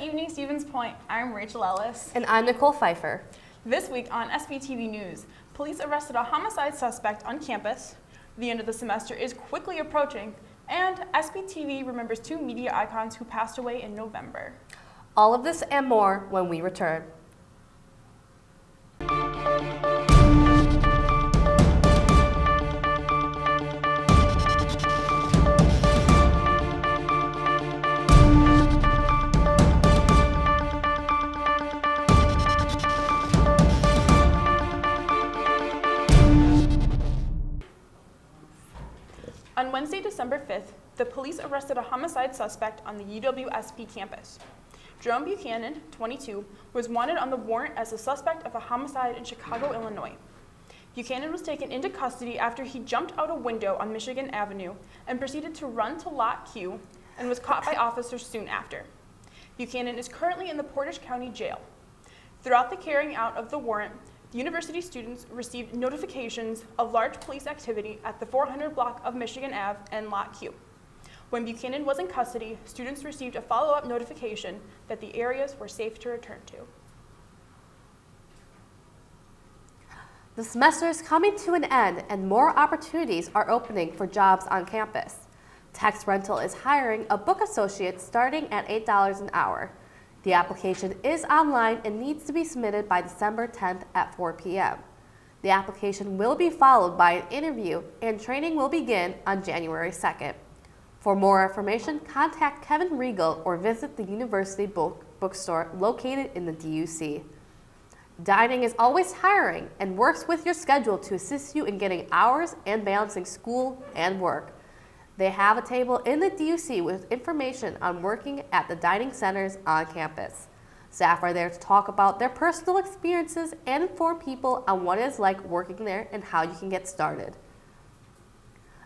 evening, Stevens Point. I'm Rachel Ellis. And I'm Nicole Pfeiffer. This week on SPTV News, police arrested a homicide suspect on campus, the end of the semester is quickly approaching, and SPTV remembers two media icons who passed away in November. All of this and more when we return. On Wednesday, December 5th, the police arrested a homicide suspect on the UWSP campus. Jerome Buchanan, 22, was wanted on the warrant as a suspect of a homicide in Chicago, Illinois. Buchanan was taken into custody after he jumped out a window on Michigan Avenue and proceeded to run to Lot Q and was caught by officers soon after. Buchanan is currently in the Portage County Jail. Throughout the carrying out of the warrant, the university students received notifications of large police activity at the 400 block of Michigan Ave and Lot Q. When Buchanan was in custody, students received a follow-up notification that the areas were safe to return to. The semester is coming to an end and more opportunities are opening for jobs on campus. Text Rental is hiring a book associate starting at $8 an hour. The application is online and needs to be submitted by December 10th at 4 p.m. The application will be followed by an interview and training will begin on January 2nd. For more information, contact Kevin Regal or visit the University Bookstore located in the DUC. Dining is always hiring and works with your schedule to assist you in getting hours and balancing school and work. They have a table in the DUC with information on working at the dining centers on campus. Staff are there to talk about their personal experiences and inform people on what it's like working there and how you can get started.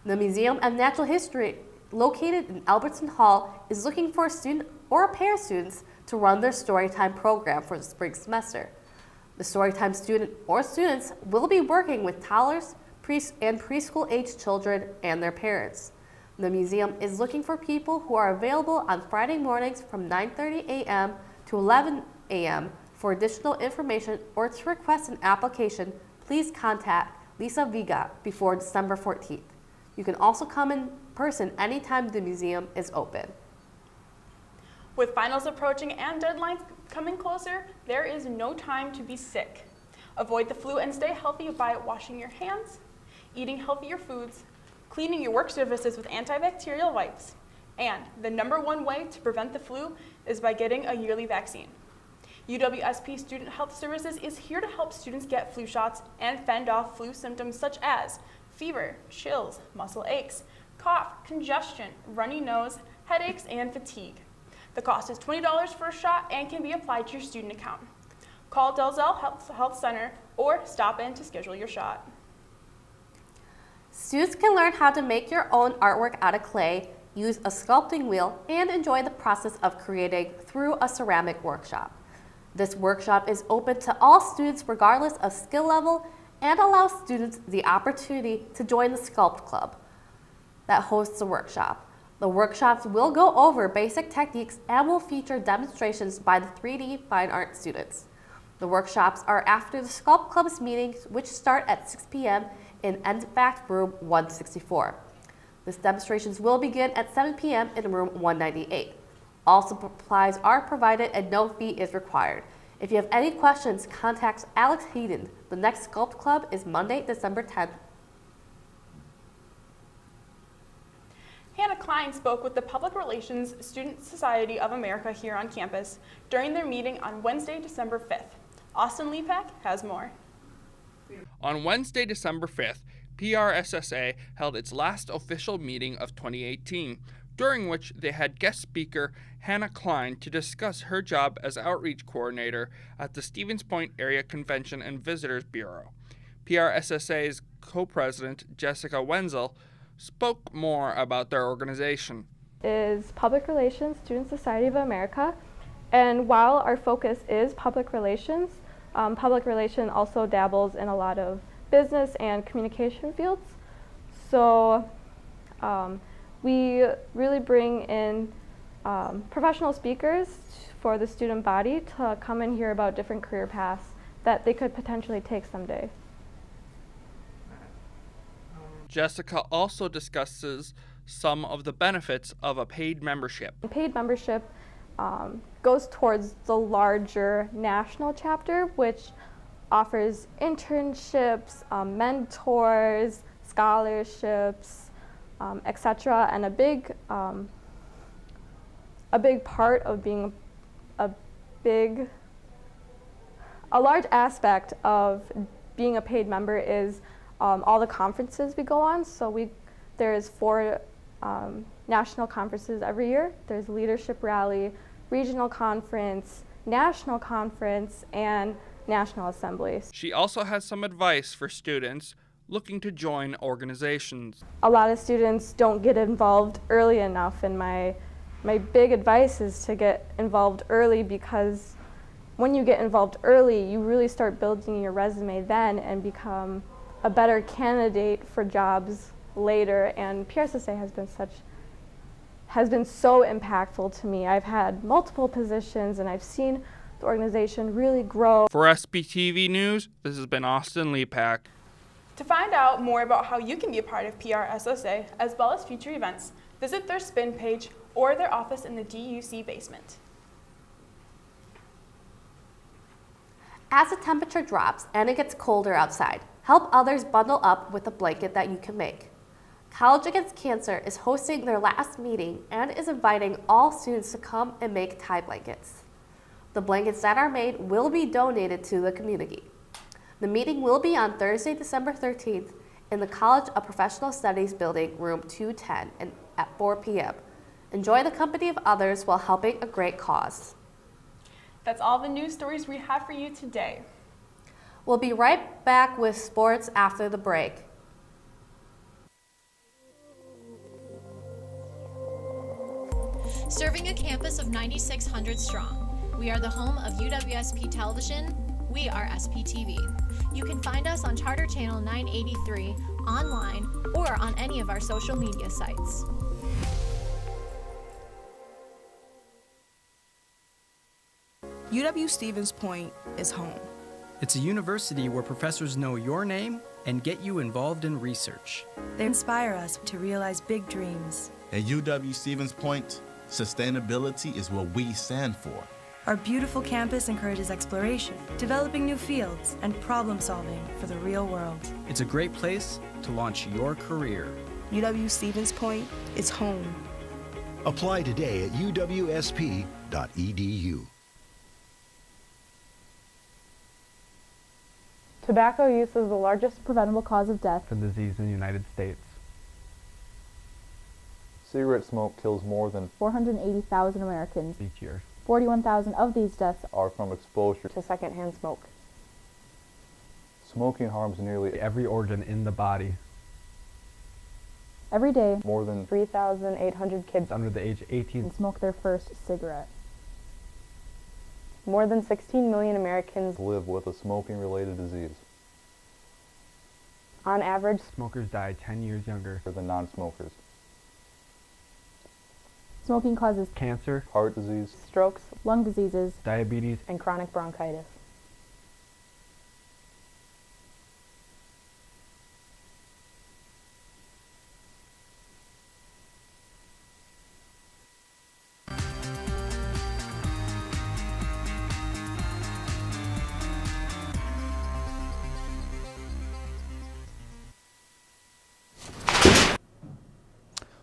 The Museum of Natural History, located in Albertson Hall, is looking for a student or a pair of students to run their Storytime program for the spring semester. The Storytime student or students will be working with toddlers and preschool-aged children and their parents. The museum is looking for people who are available on Friday mornings from 9:30 a.m. to 11 a.m. For additional information or to request an application, please contact Lisa Viga before December 14th. You can also come in person anytime the museum is open. With finals approaching and deadlines coming closer, there is no time to be sick. Avoid the flu and stay healthy by washing your hands, eating healthier foods, cleaning your work surfaces with antibacterial wipes, and the #1 way to prevent the flu is by getting a yearly vaccine. UWSP Student Health Services is here to help students get flu shots and fend off flu symptoms such as fever, chills, muscle aches, cough, congestion, runny nose, headaches, and fatigue. The cost is $20 for a shot and can be applied to your student account. Call Delzell Health Center or stop in to schedule your shot. Students can learn how to make your own artwork out of clay, use a sculpting wheel, and enjoy the process of creating through a ceramic workshop. This workshop is open to all students regardless of skill level and allows students the opportunity to join the Sculpt Club that hosts the workshop. The workshops will go over basic techniques and will feature demonstrations by the 3D fine art students. The workshops are after the Sculpt Club's meetings, which start at 6 p.m. in NFACT room 164. These demonstrations will begin at 7 p.m. in room 198. All supplies are provided and no fee is required. If you have any questions, contact Alex Hayden. The next Sculpt Club is Monday, December 10th. Hannah Klein spoke with the Public Relations Student Society of America here on campus during their meeting on Wednesday, December 5th. Austin Lepak has more. On Wednesday, December 5th, PRSSA held its last official meeting of 2018, during which they had guest speaker Hannah Klein to discuss her job as outreach coordinator at the Stevens Point Area Convention and Visitors Bureau. PRSSA's co-president, Jessica Wenzel, spoke more about their organization. Is Public Relations Student Society of America, and while our focus is public relation also dabbles in a lot of business and communication fields. So we really bring in professional speakers for the student body to come and hear about different career paths that they could potentially take someday. Jessica also discusses some of the benefits of a paid membership. Paid membership goes towards the larger national chapter, which offers internships, mentors, scholarships, etc. And a big part of being a large aspect of being a paid member is all the conferences we go on. So there's 4 national conferences every year. There's Leadership Rally, Regional Conference, National Conference, and National Assemblies. She also has some advice for students looking to join organizations. A lot of students don't get involved early enough, and my big advice is to get involved early, because when you get involved early, you really start building your resume then and become a better candidate for jobs later. And PRSSA has been so impactful to me. I've had multiple positions and I've seen the organization really grow. For SPTV News, this has been Austin Lepak. To find out more about how you can be a part of PRSSA, as well as future events, visit their spin page or their office in the DUC basement. As the temperature drops and it gets colder outside, help others bundle up with a blanket that you can make. College Against Cancer is hosting their last meeting and is inviting all students to come and make tie blankets. The blankets that are made will be donated to the community. The meeting will be on Thursday, December 13th in the College of Professional Studies building, room 210 and at 4 p.m. Enjoy the company of others while helping a great cause. That's all the news stories we have for you today. We'll be right back with sports after the break. Serving a campus of 9,600 strong, we are the home of UWSP Television. We are SPTV. You can find us on Charter Channel 983, online, or on any of our social media sites. UW-Stevens Point is home. It's a university where professors know your name and get you involved in research. They inspire us to realize big dreams. At UW-Stevens Point, sustainability is what we stand for. Our beautiful campus encourages exploration, developing new fields, and problem solving for the real world. It's a great place to launch your career. UW-Stevens Point is home. Apply today at uwsp.edu. Tobacco use is the largest preventable cause of death and disease in the United States. Cigarette smoke kills more than 480,000 Americans each year. 41,000 of these deaths are from exposure to secondhand smoke. Smoking harms nearly every organ in the body. Every day, more than 3,800 kids under the age of 18 smoke their first cigarette. More than 16 million Americans live with a smoking-related disease. On average, smokers die 10 years younger than non-smokers. Smoking causes cancer, heart disease, strokes, lung diseases, diabetes, and chronic bronchitis.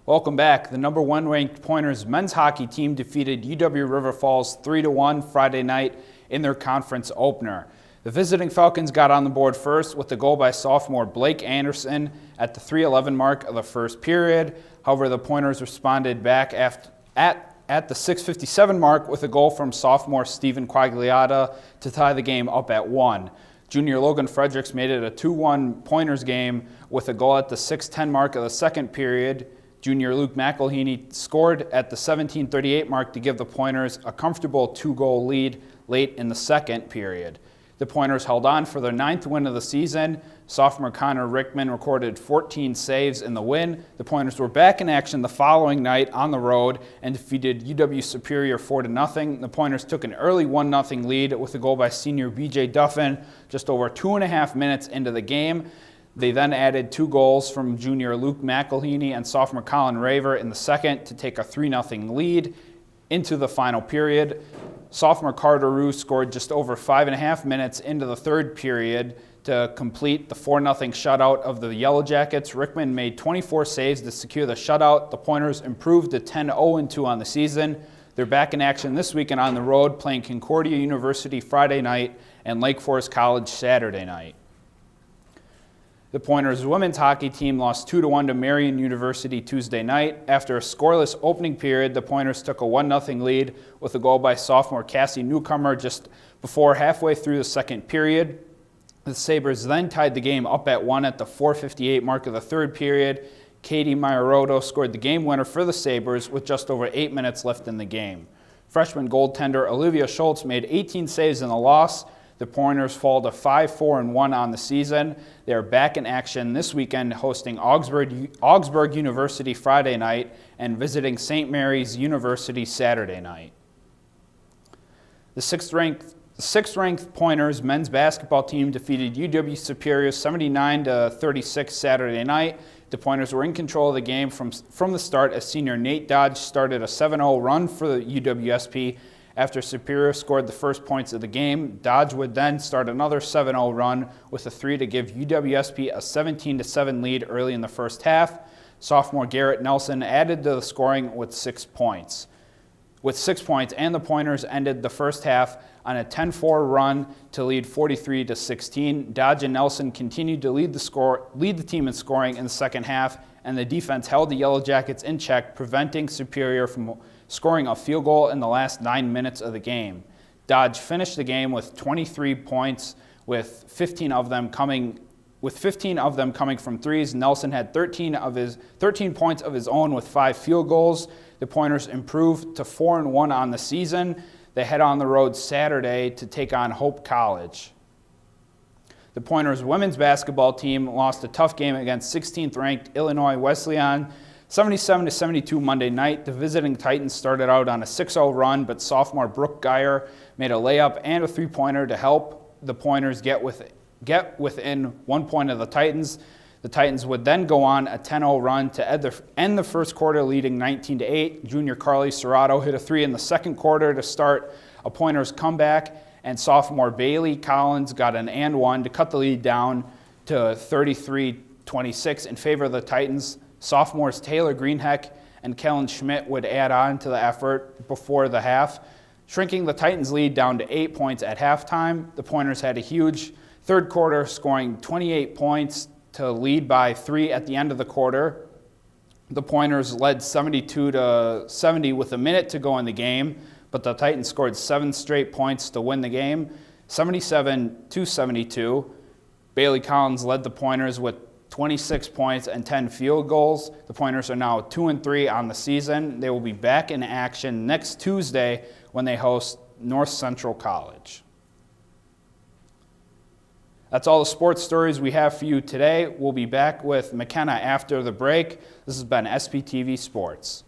Welcome back. The number 1 ranked Pointers men's hockey team defeated UW River Falls 3-1 Friday night in their conference opener. The visiting Falcons got on the board first with the goal by sophomore Blake Anderson at the 3:11 mark of the first period. However, the Pointers responded back at the 6:57 mark with a goal from sophomore Stephen Quagliata to tie the game up at 1. Junior Logan Fredericks made it a 2-1 Pointers game with a goal at the 6:10 mark of the second period. Junior Luke McElhaney scored at the 17:38 mark to give the Pointers a comfortable 2-goal lead late in the second period. The Pointers held on for their 9th win of the season. Sophomore Connor Rickman recorded 14 saves in the win. The Pointers were back in action the following night on the road and defeated UW Superior 4-0. The Pointers took an early 1-0 lead with a goal by senior BJ Duffin just over 2.5 minutes into the game. They then added 2 goals from junior Luke McElhaney and sophomore Colin Raver in the second to take a 3-0 lead into the final period. Sophomore Carter Rue scored just over 5.5 minutes into the third period to complete the 4-0 shutout of the Yellow Jackets. Rickman made 24 saves to secure the shutout. The Pointers improved to 10-0-2 on the season. They're back in action this weekend on the road, playing Concordia University Friday night and Lake Forest College Saturday night. The Pointers women's hockey team lost 2-1 to Marian University Tuesday night. After a scoreless opening period, the Pointers took a 1-0 lead with a goal by sophomore Cassie Newcomer just before halfway through the second period. The Sabres then tied the game up at 1 at the 4:58 mark of the third period. Katie Maioroto scored the game winner for the Sabres with just over 8 minutes left in the game. Freshman goaltender Olivia Schultz made 18 saves in the loss. The Pointers fall to 5-4-1 on the season. They are back in action this weekend, hosting Augsburg University Friday night and visiting St. Mary's University Saturday night. The sixth-ranked Pointers men's basketball team defeated UW Superior 79-36 Saturday night. The Pointers were in control of the game from the start as senior Nate Dodge started a 7-0 run for the UWSP. After Superior scored the first points of the game, Dodge would then start another 7-0 run with a 3 to give UWSP a 17-7 lead early in the first half. Sophomore Garrett Nelson added to the scoring with 6 points. And the Pointers ended the first half on a 10-4 run to lead 43-16. Dodge and Nelson continued to lead the team in scoring in the second half, and the defense held the Yellow Jackets in check, preventing Superior from scoring a field goal in the last 9 minutes of the game. Dodge finished the game with 23 points, with 15 of them coming from threes. Nelson had 13 points of his own with 5 field goals. The Pointers improved to 4-1 on the season. They head on the road Saturday to take on Hope College. The Pointers women's basketball team lost a tough game against 16th-ranked Illinois Wesleyan 77-72 Monday night. The visiting Titans started out on a 6-0 run, but sophomore Brooke Geyer made a layup and a three-pointer to help the Pointers get within 1 point of the Titans. The Titans would then go on a 10-0 run to end the first quarter, leading 19-8. Junior Carly Serrato hit a 3 in the second quarter to start a Pointers comeback, and sophomore Bailey Collins got an and one to cut the lead down to 33-26 in favor of the Titans. Sophomores Taylor Greenheck and Kellen Schmidt would add on to the effort before the half, shrinking the Titans' lead down to 8 points at halftime. The Pointers had a huge third quarter, scoring 28 points to lead by 3 at the end of the quarter. The Pointers led 72-70 with a minute to go in the game, but the Titans scored 7 straight points to win the game, 77-72. Bailey Collins led the Pointers with 26 points and 10 field goals. The Pointers are now 2-3 on the season. They will be back in action next Tuesday when they host North Central College. That's all the sports stories we have for you today. We'll be back with McKenna after the break. This has been SPTV Sports.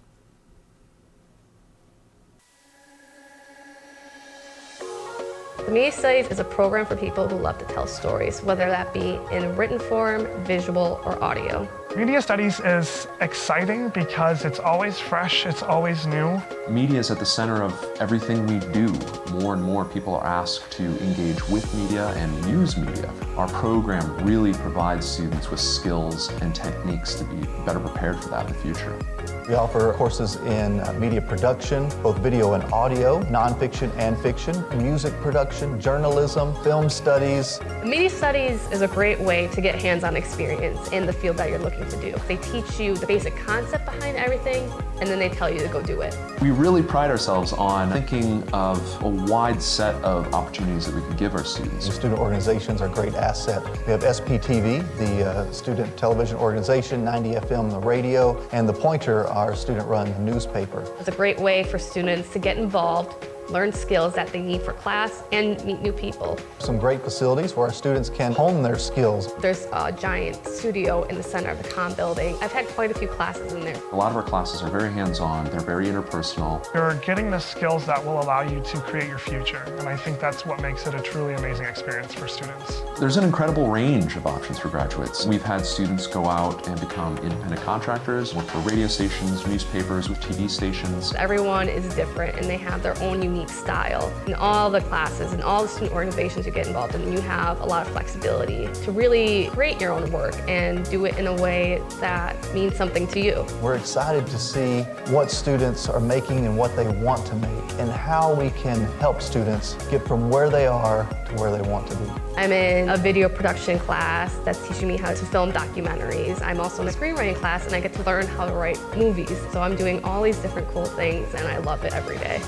The Media Studies is a program for people who love to tell stories, whether that be in written form, visual, or audio. Media Studies is exciting because it's always fresh, it's always new. Media is at the center of everything we do. More and more people are asked to engage with media and use media. Our program really provides students with skills and techniques to be better prepared for that in the future. We offer courses in media production, both video and audio, nonfiction and fiction, music production, journalism, film studies. Media Studies is a great way to get hands-on experience in the field that you're looking to do. They teach you the basic concept behind everything, and then they tell you to go do it. We really pride ourselves on thinking of a wide set of opportunities that we could give our students. The student organizations are a great asset. We have SPTV, the student television organization, 90 FM, the radio, and The Pointer, our student-run newspaper. It's a great way for students to get involved learn skills that they need for class, and meet new people. Some great facilities where our students can hone their skills. There's a giant studio in the center of the comm building. I've had quite a few classes in there. A lot of our classes are very hands-on, they're very interpersonal. You're getting the skills that will allow you to create your future, and I think that's what makes it a truly amazing experience for students. There's an incredible range of options for graduates. We've had students go out and become independent contractors, work for radio stations, newspapers, with TV stations. Everyone is different and they have their own unique style. In all the classes and all the student organizations you get involved in, you have a lot of flexibility to really create your own work and do it in a way that means something to you. We're excited to see what students are making and what they want to make, and how we can help students get from where they are to where they want to be. I'm in a video production class that's teaching me how to film documentaries. I'm also in a screenwriting class and I get to learn how to write movies. So I'm doing all these different cool things and I love it every day.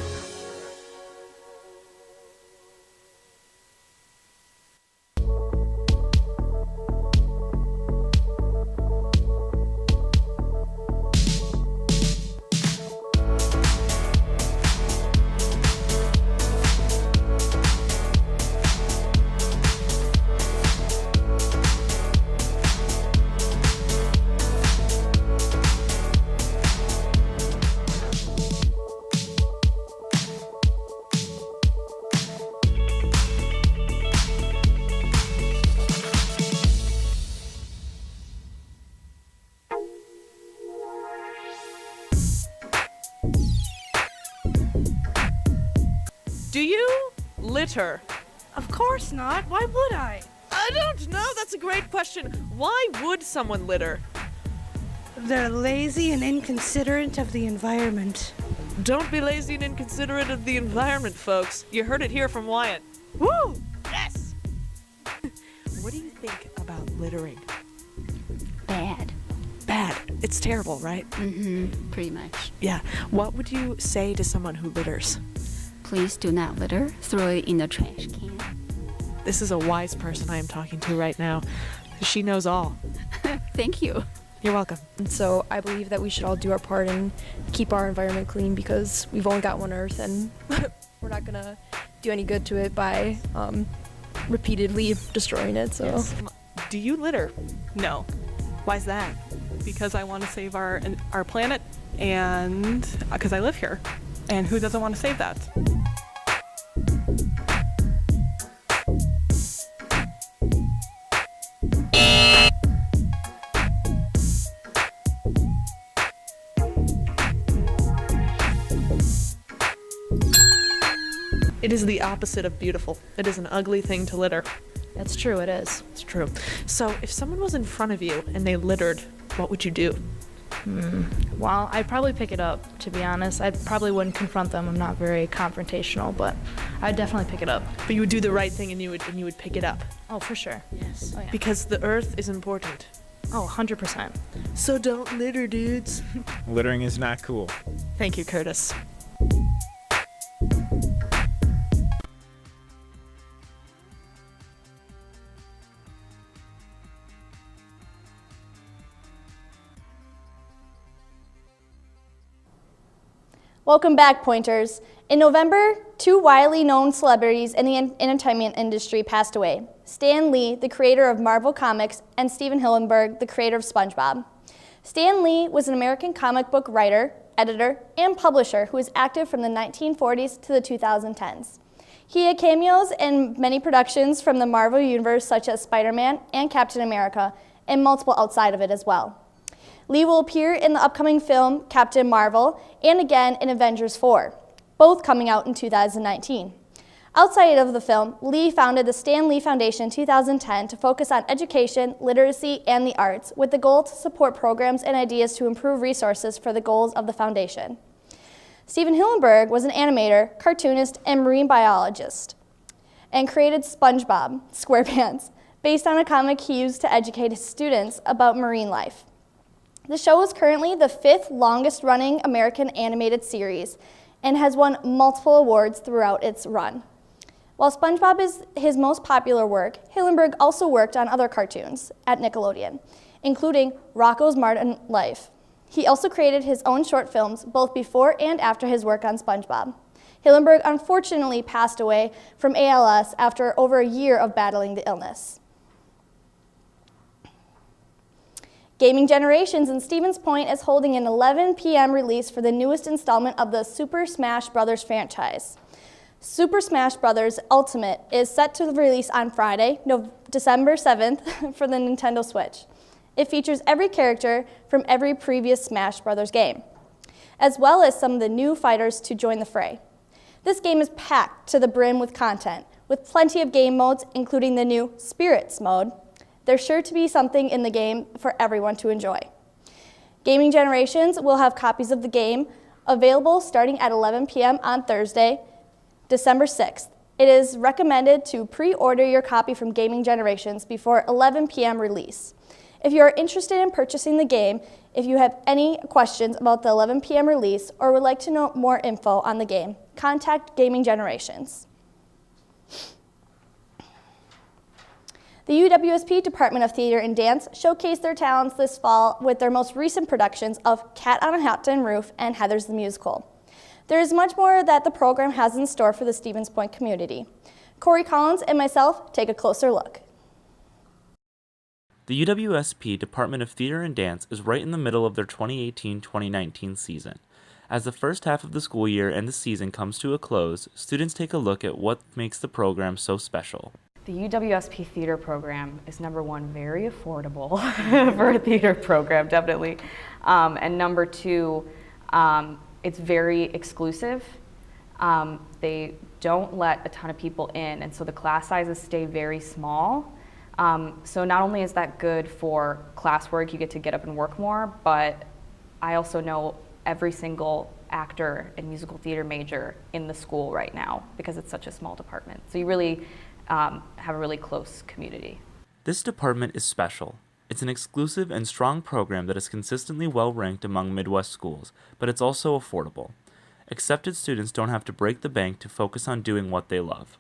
Do you litter? Of course not. Why would I? I don't know. That's a great question. Why would someone litter? They're lazy and inconsiderate of the environment. Don't be lazy and inconsiderate of the environment, folks. You heard it here from Wyatt. Woo! Yes! What do you think about littering? Bad. Bad. It's terrible, right? Mm-hmm. Pretty much. Yeah. What would you say to someone who litters? Please do not litter. Throw it in the trash can. This is a wise person I am talking to right now. She knows all. Thank you. You're welcome. And so I believe that we should all do our part and keep our environment clean, because we've only got one Earth and we're not gonna do any good to it by repeatedly destroying it. So, Yes. Do you litter? No. Why's that? Because I want to save our planet, and because I live here. And who doesn't want to save that? It is the opposite of beautiful. It is an ugly thing to litter. that's true, it is. It's true. So if someone was in front of you and they littered, what would you do? Well, I'd probably pick it up, to be honest. I probably wouldn't confront them. I'm not very confrontational, but I'd definitely pick it up. But you would do the right thing and you would pick it up. Oh, for sure. Yes. Oh, yeah. Because the earth is important. Oh, 100%. So don't litter, dudes. Littering is not cool. Thank you, Curtis. Welcome back, Pointers. In November, two widely known celebrities in the entertainment industry passed away. Stan Lee, the creator of Marvel Comics, and Steven Hillenburg, the creator of SpongeBob. Stan Lee was an American comic book writer, editor, and publisher who was active from the 1940s to the 2010s. He had cameos in many productions from the Marvel Universe, such as Spider-Man and Captain America, and multiple outside of it as well. Lee will appear in the upcoming film Captain Marvel and again in Avengers 4, both coming out in 2019. Outside of the film, Lee founded the Stan Lee Foundation in 2010 to focus on education, literacy, and the arts, with the goal to support programs and ideas to improve resources for the goals of the foundation. Steven Hillenburg was an animator, cartoonist, and marine biologist, and created SpongeBob SquarePants, based on a comic he used to educate his students about marine life. The show is currently the 5th longest running American animated series and has won multiple awards throughout its run. While SpongeBob is his most popular work, Hillenburg also worked on other cartoons at Nickelodeon, including Rocko's Modern Life. He also created his own short films both before and after his work on SpongeBob. Hillenberg unfortunately passed away from ALS after over a year of battling the illness. Gaming Generations in Stevens Point is holding an 11 p.m. release for the newest installment of the Super Smash Bros. Franchise. Super Smash Bros. Ultimate is set to release on Friday, December 7th for the Nintendo Switch. It features every character from every previous Smash Bros. Game, as well as some of the new fighters to join the fray. This game is packed to the brim with content, with plenty of game modes, including the new Spirits mode. There's sure to be something in the game for everyone to enjoy. Gaming Generations will have copies of the game available starting at 11 p.m. on Thursday, December 6th. It is recommended to pre-order your copy from Gaming Generations before 11 p.m. release. If you are interested in purchasing the game, if you have any questions about the 11 p.m. release or would like to know more info on the game, contact Gaming Generations. The UWSP Department of Theater and Dance showcased their talents this fall with their most recent productions of Cat on a Hot Tin Roof and Heathers the Musical. There is much more that the program has in store for the Stevens Point community. Corey Collins and myself take a closer look. The UWSP Department of Theater and Dance is right in the middle of their 2018-2019 season. As the first half of the school year and the season comes to a close, students take a look at what makes the program so special. The UWSP theater program is number one, very affordable for a theater program, definitely. And number two, it's very exclusive. They don't let a ton of people in, and so the class sizes stay very small. So not only is that good for classwork, you get to get up and work more, but I also know every single actor and musical theater major in the school right now because it's such a small department. So you really have a really close community. This department is special. It's an exclusive and strong program that is consistently well ranked among Midwest schools, but it's also affordable. Accepted students don't have to break the bank to focus on doing what they love.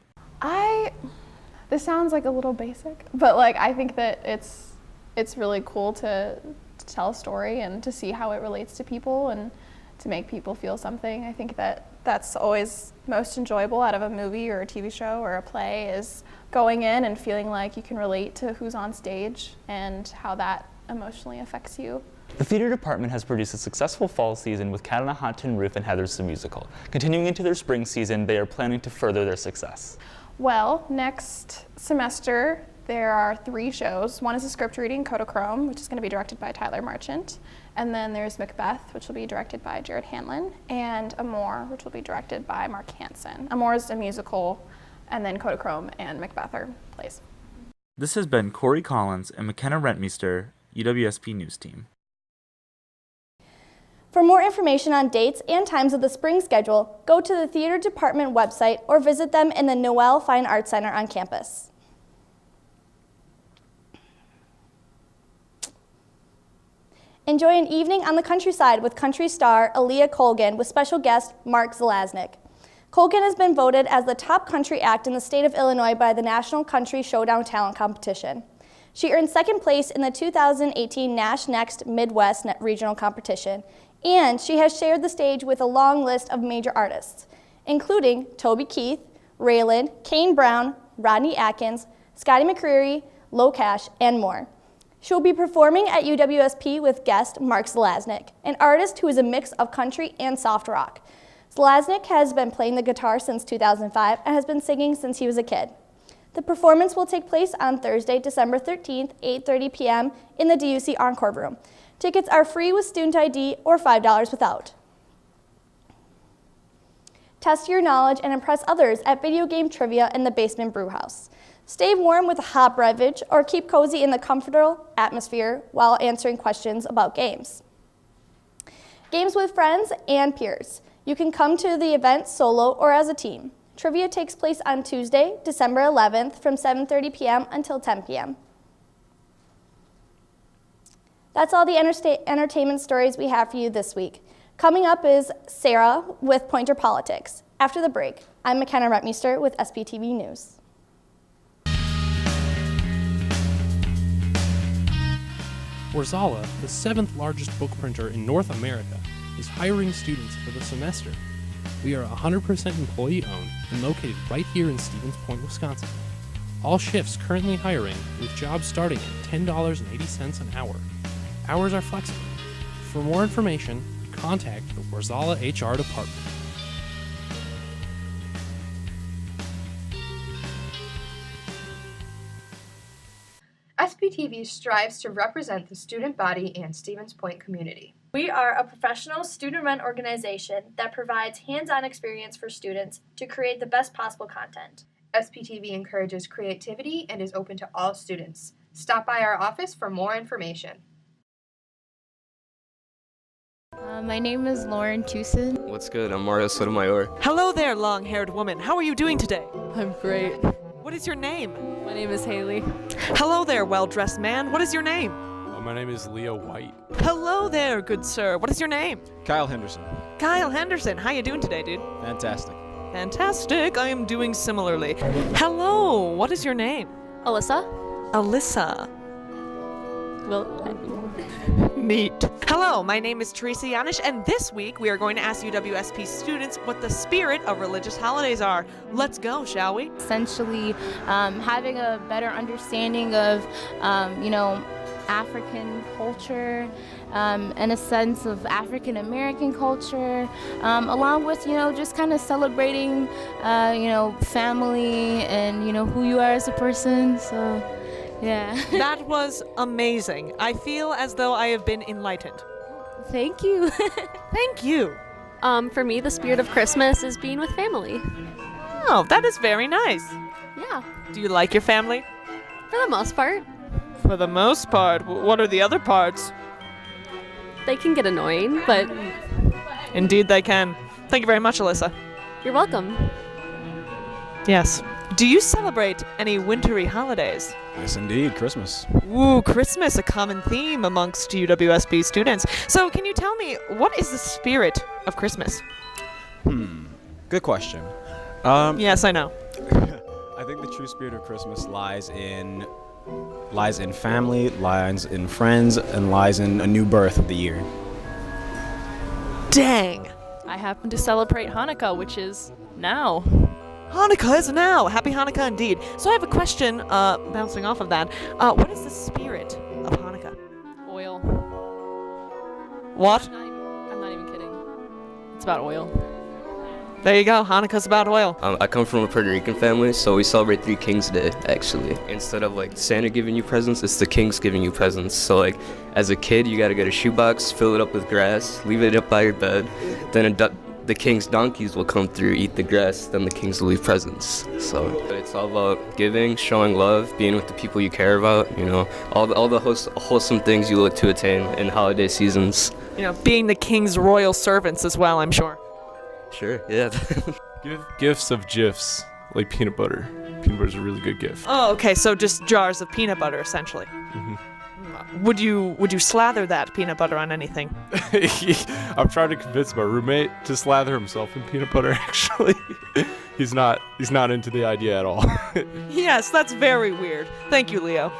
This sounds like a little basic, but I think that it's really cool to tell a story and to see how it relates to people and to make people feel something. I think that that's always most enjoyable out of a movie or a TV show or a play, is going in and feeling like you can relate to who's on stage and how that emotionally affects you. The theater department has produced a successful fall season with Cat on a Hot Tin Roof and Heathers the Musical. Continuing into their spring season, they are planning to further their success. Well, next semester there are 3 shows. One is a script reading, Kodachrome, which is going to be directed by Tyler Marchant. And then there's Macbeth, which will be directed by Jared Hanlon, and Amour, which will be directed by Mark Hansen. Amour is a musical, and then Kodachrome and Macbeth are plays. This has been Corey Collins and McKenna Rentmeester, UWSP News Team. For more information on dates and times of the spring schedule, go to the theater department website or visit them in the Noel Fine Arts Center on campus. Enjoy an evening on the countryside with country star Aaliyah Colgan with special guest Mark Zelaznik. Colgan has been voted as the top country act in the state of Illinois by the National Country Showdown Talent Competition. She earned second place in the 2018 Nash Next Midwest Regional Competition, and she has shared the stage with a long list of major artists, including Toby Keith, Raylan, Kane Brown, Rodney Atkins, Scotty McCreery, Low Cash, and more. She will be performing at UWSP with guest Mark Zelaznik, an artist who is a mix of country and soft rock. Zelaznik has been playing the guitar since 2005 and has been singing since he was a kid. The performance will take place on Thursday, December 13th, 8:30 p.m. in the DUC Encore Room. Tickets are free with student ID or $5 without. Test your knowledge and impress others at video game trivia in the Basement Brewhouse. Stay warm with a hot beverage or keep cozy in the comfortable atmosphere while answering questions about games. Games with friends and peers. You can come to the event solo or as a team. Trivia takes place on Tuesday, December 11th from 7:30 p.m. until 10 p.m. That's all the entertainment stories we have for you this week. Coming up is Sarah with Pointer Politics. After the break, I'm McKenna Rentmeester with SPTV News. Warzala, the 7th largest book printer in North America, is hiring students for the semester. We are 100% employee-owned and located right here in Stevens Point, Wisconsin. All shifts currently hiring, with jobs starting at $10.80 an hour. Hours are flexible. For more information, contact the Warzala HR department. SPTV strives to represent the student body and Stevens Point community. We are a professional student-run organization that provides hands-on experience for students to create the best possible content. SPTV encourages creativity and is open to all students. Stop by our office for more information. My name is Lauren Tucson. What's good? I'm Mario Sotomayor. Hello there, long-haired woman. How are you doing today? I'm great. What is your name? My name is Haley. Hello there, well-dressed man. What is your name? My name is Leo White. Hello there, good sir. What is your name? Kyle Henderson. Kyle Henderson. How you doing today, dude? Fantastic. Fantastic. I am doing similarly. Hello. What is your name? Alyssa. Alyssa. Neat. Hello, my name is Teresa Yanish, and this week we are going to ask UWSP students what the spirit of religious holidays are. Let's go, shall we? Essentially, having a better understanding of, African culture, and a sense of African American culture, along with, just kind of celebrating, family and, who you are as a person. So, yeah. That was amazing. I feel as though I have been enlightened. Thank you. Thank you. For me, the spirit of Christmas is being with family. Oh, that is very nice. Yeah. Do you like your family? For the most part. For the most part. What are the other parts? They can get annoying, but... Indeed they can. Thank you very much, Alyssa. You're welcome. Yes. Do you celebrate any wintry holidays? Yes, indeed. Christmas. Ooh, Christmas, a common theme amongst UWSP students. So can you tell me, what is the spirit of Christmas? Good question. Yes, I know. I think the true spirit of Christmas lies in family, lies in friends, and lies in a new birth of the year. Dang. I happen to celebrate Hanukkah, which is now. Hanukkah is now. Happy Hanukkah indeed. So I have a question bouncing off of that. What is the spirit of Hanukkah? Oil. What? I'm not even kidding. It's about oil. There you go. Hanukkah's about oil. I come from a Puerto Rican family, so we celebrate Three Kings Day, actually. Instead of like Santa giving you presents, it's the kings giving you presents. So like, as a kid, you gotta get a shoebox, fill it up with grass, leave it up by your bed. Then the king's donkeys will come through, eat the grass, then the kings will leave presents. So it's all about giving, showing love, being with the people you care about, all the wholesome things you look to attain in holiday seasons. Being the king's royal servants as well, I'm sure. Sure, yeah. Give gifts of GIFs, like peanut butter. Peanut butter's a really good gift. Oh, okay, so just jars of peanut butter, essentially. Would you slather that peanut butter on anything? I'm trying to convince my roommate to slather himself in peanut butter, actually. He's not into the idea at all. Yes, that's very weird. Thank you, Leo.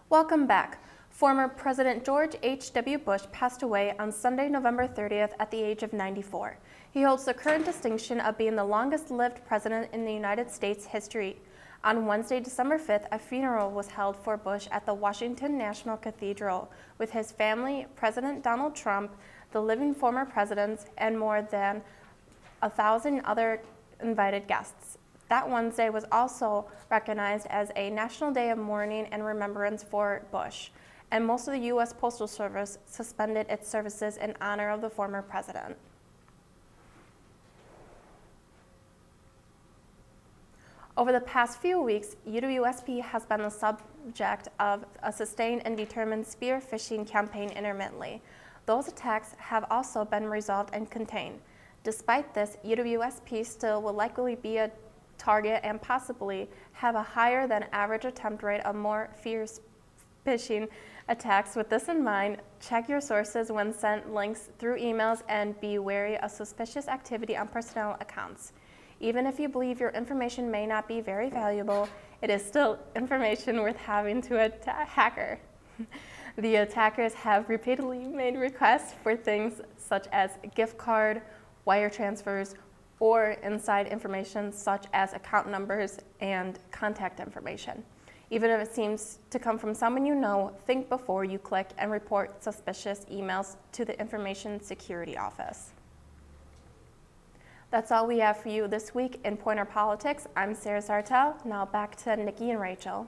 Welcome back. Former President George H.W. Bush passed away on Sunday, November 30th at the age of 94. He holds the current distinction of being the longest-lived president in the United States history. On Wednesday, December 5th, a funeral was held for Bush at the Washington National Cathedral with his family, President Donald Trump, the living former presidents, and more than 1,000 other invited guests. That Wednesday was also recognized as a National Day of Mourning and Remembrance for Bush, and most of the U.S. Postal Service suspended its services in honor of the former president. Over the past few weeks, UWSP has been the subject of a sustained and determined spear phishing campaign intermittently. Those attacks have also been resolved and contained. Despite this, UWSP still will likely be a target and possibly have a higher than average attempt rate of more fierce phishing attacks. With this in mind, check your sources when sent links through emails and be wary of suspicious activity on personnel accounts. Even if you believe your information may not be very valuable, it is still information worth having to a hacker. The attackers have repeatedly made requests for things such as a gift card, wire transfers, or inside information such as account numbers and contact information. Even if it seems to come from someone you know, think before you click and report suspicious emails to the Information Security Office. That's all we have for you this week in Pointer Politics. I'm Sarah Sartell. Now back to Nikki and Rachel.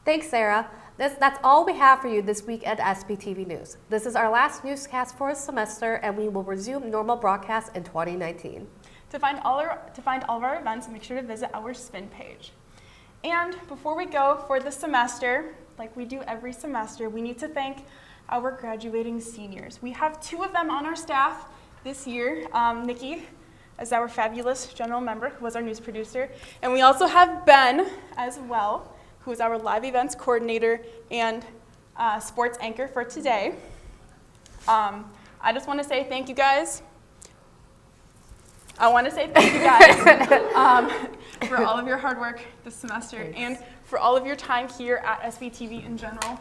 Thanks, Sarah. That's all we have for you this week at SPTV News. This is our last newscast for the semester, and we will resume normal broadcasts in 2019. To find all of our events, make sure to visit our spin page. And before we go for the semester, like we do every semester, we need to thank our graduating seniors. We have 2 of them on our staff this year. Nikki is our fabulous general member, who was our news producer. And we also have Ben as well, who is our live events coordinator and sports anchor for today. I just want to say thank you guys. I want to say thank you guys for all of your hard work this semester and for all of your time here at SPTV in general.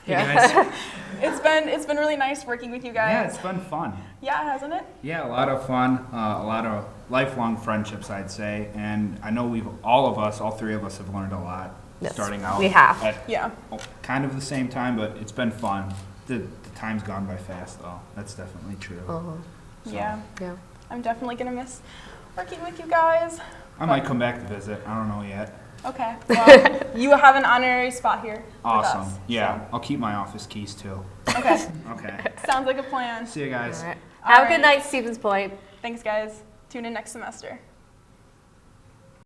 Yeah. It's been really nice working with you guys. Yeah, it's been fun. Yeah, hasn't it? Yeah, a lot of fun, a lot of lifelong friendships, I'd say, and I know all 3 of us have learned a lot. Yes, starting out. we have. Yeah. Kind of the same time, but it's been fun. The time's gone by fast, though. That's definitely true. So, Yeah. I'm definitely gonna miss working with you guys. I might come back to visit. I don't know yet. Okay. Well, you have an honorary spot here. Awesome. With us, Yeah, I'll keep my office keys too. Okay. Okay. Sounds like a plan. See you guys. All right. Have a good night, Stevens Point. Thanks, guys. Tune in next semester.